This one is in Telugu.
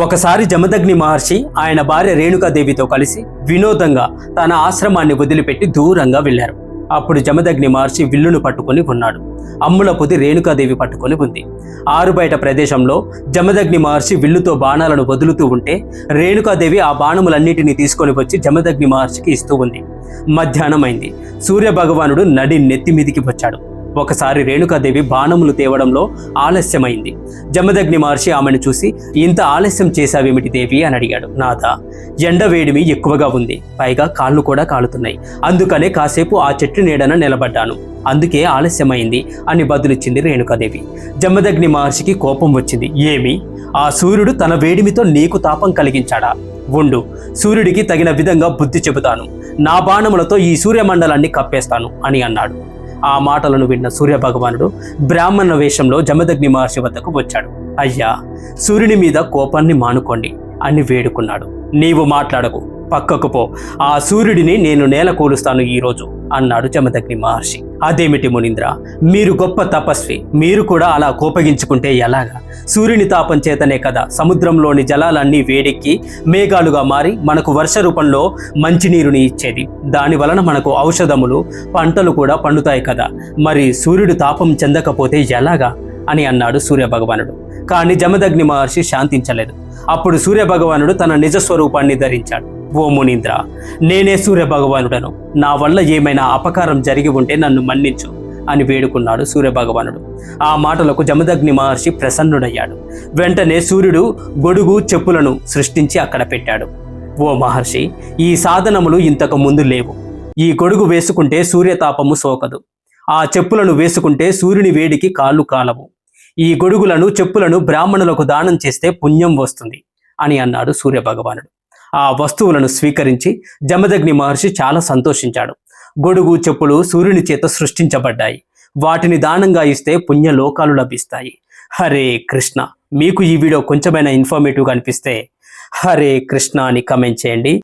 ఒకసారి జమదగ్ని మహర్షి ఆయన భార్య రేణుకాదేవితో కలిసి వినోదంగా తన ఆశ్రమాన్ని వదిలిపెట్టి దూరంగా వెళ్లారు. అప్పుడు జమదగ్ని మహర్షి విల్లును పట్టుకొని ఉన్నాడు. అమ్ముల పొది రేణుకాదేవి పట్టుకొని ఉంది. ఆరుబయట ప్రదేశంలో జమదగ్ని మహర్షి విల్లుతో బాణాలను వదులుతూ ఉంటే రేణుకాదేవి ఆ బాణములన్నిటినీ తీసుకొని వచ్చి జమదగ్ని మహర్షికి ఇస్తూ ఉంది. మధ్యాహ్నం అయింది. సూర్య భగవానుడు నడి నెత్తి మీదికి వచ్చాడు. ఒకసారి రేణుకాదేవి బాణములు తేవడంలో ఆలస్యమైంది. జమదగ్ని మహర్షి ఆమెను చూసి, ఇంత ఆలస్యం చేశావేమిటి దేవి అని అడిగాడు. నాథా, ఎండ వేడిమి ఎక్కువగా ఉంది, పైగా కాళ్ళు కూడా కాలుతున్నాయి, అందుకనే కాసేపు ఆ చెట్టు నీడన నిలబడ్డాను, అందుకే ఆలస్యమైంది అని బదులిచ్చింది రేణుకాదేవి. జమదగ్ని మహర్షికి కోపం వచ్చింది. ఏమి, ఆ సూర్యుడు తన వేడిమితో నీకు తాపం కలిగించాడా? ఉండు, సూర్యుడికి తగిన విధంగా బుద్ధి చెబుతాను, నా బాణములతో ఈ సూర్యమండలాన్ని కప్పేస్తాను అని అన్నాడు. ఆ మాటలను విన్న సూర్యభగవానుడు బ్రాహ్మణ వేషంలో జమదగ్ని మహర్షి వద్దకు వచ్చాడు. అయ్యా, సూర్యుని మీద కోపాన్ని మానుకోండి అని వేడుకున్నాడు. నీవు మాట్లాడకు, పక్కకు పో, ఆ సూర్యుడిని నేను నేల కూలుస్తాను ఈరోజు అన్నాడు జమదగ్ని మహర్షి. అదేమిటి మునీంద్ర, మీరు గొప్ప తపస్వి, మీరు కూడా అలా కోపగించుకుంటే ఎలాగా? సూర్యుని తాపం చేతనే కదా సముద్రంలోని జలాలన్నీ వేడెక్కి మేఘాలుగా మారి మనకు వర్ష రూపంలో మంచినీరుని ఇచ్చేది. దాని వలన మనకు ఔషధములు, పంటలు కూడా పండుతాయి కదా. మరి సూర్యుడు తాపం చెందకపోతే ఎలాగా అని అన్నాడు సూర్యభగవానుడు. కానీ జమదగ్ని మహర్షి శాంతించలేదు. అప్పుడు సూర్యభగవానుడు తన నిజస్వరూపాన్ని ధరించాడు. ఓ మునీంద్ర, నేనే సూర్యభగవానుడను, నా వల్ల ఏమైనా అపకారం జరిగి ఉంటే నన్ను మన్నించు అని వేడుకున్నాడు సూర్యభగవానుడు. ఆ మాటలకు జమదగ్ని మహర్షి ప్రసన్నుడయ్యాడు. వెంటనే సూర్యుడు గొడుగు, చెప్పులను సృష్టించి అక్కడ పెట్టాడు. ఓ మహర్షి, ఈ సాధనములు ఇంతకు ముందు లేవు. ఈ గొడుగు వేసుకుంటే సూర్యతాపము సోకదు, ఆ చెప్పులను వేసుకుంటే సూర్యుని వేడికి కాళ్ళు కాలవు, ఈ గొడుగులను, చెప్పులను బ్రాహ్మణులకు దానం చేస్తే పుణ్యం వస్తుంది అని అన్నాడు సూర్యభగవానుడు. ఆ వస్తువులను స్వీకరించి జమదగ్ని మహర్షి చాలా సంతోషించాడు. గొడుగు, చెప్పులు సూర్యుని చేత సృష్టించబడ్డాయి. వాటిని దానంగా ఇస్తే పుణ్యలోకాలు లభిస్తాయి. హరే కృష్ణ. మీకు ఈ వీడియో కొంచెమైనా ఇన్ఫర్మేటివ్గా అనిపిస్తే హరే కృష్ణ అని కామెంట్ చేయండి.